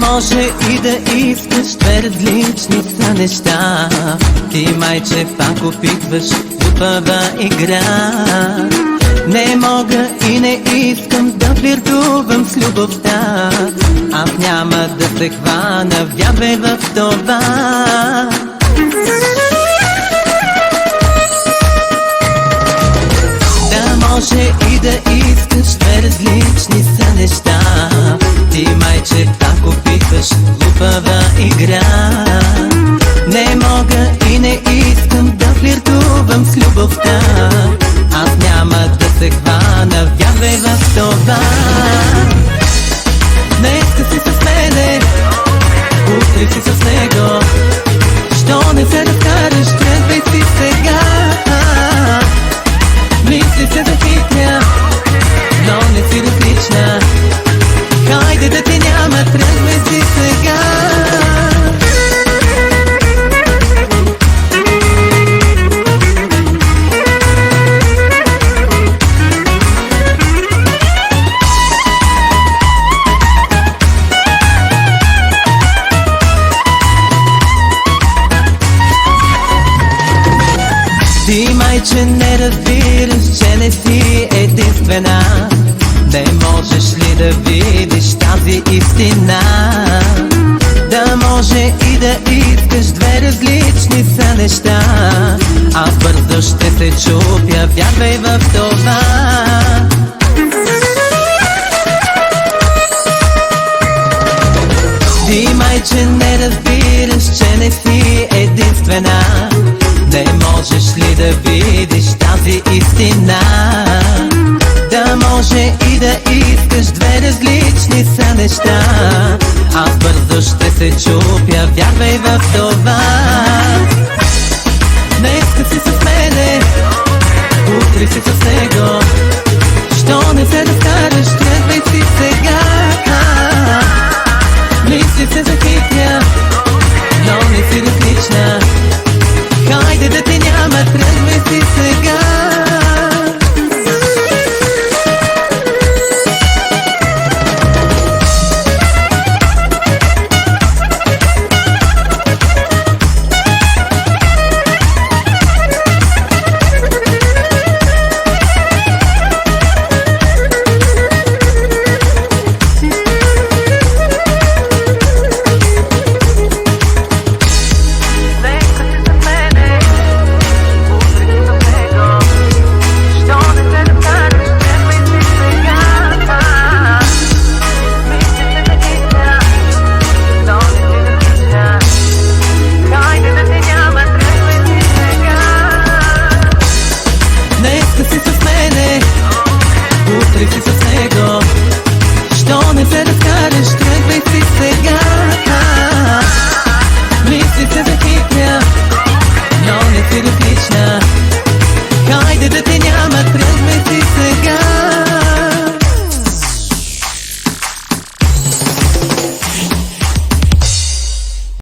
Може и да искаш, две различни са неща. Ти, майче, пак опитваш глупава игра. Не мога и не искам да флиртувам с любовта. Аз няма да се хвана, вярвай в това. Да може и да искаш, две различни са неща. Ти, майче, пак опитваш глупава игра. Не мога и не искам да флиртувам с любовта. Аз няма да се хвана, вярвай в това. Днеска си с мене, утре си с него. Що не се разкараш, тръгвай си сега. Мисли се да хитня, но не си различна. Хайде да те няма, тръгвай си сега. Ти, майче, не разбираш, че не си единствена. Не можеш ли да видиш тази истина? Да може и да искаш, две различни са неща. Аз бързо ще се чупя, вярвай в това. Ти, майче, не разбираш, че не си единствена. Не можеш ли да видиш тази истина? Да може и да искаш, две различни са неща. Аз бързо ще се чупя, вярвай в това. Днеска си с мене, утре си с него. Що не се разкараш?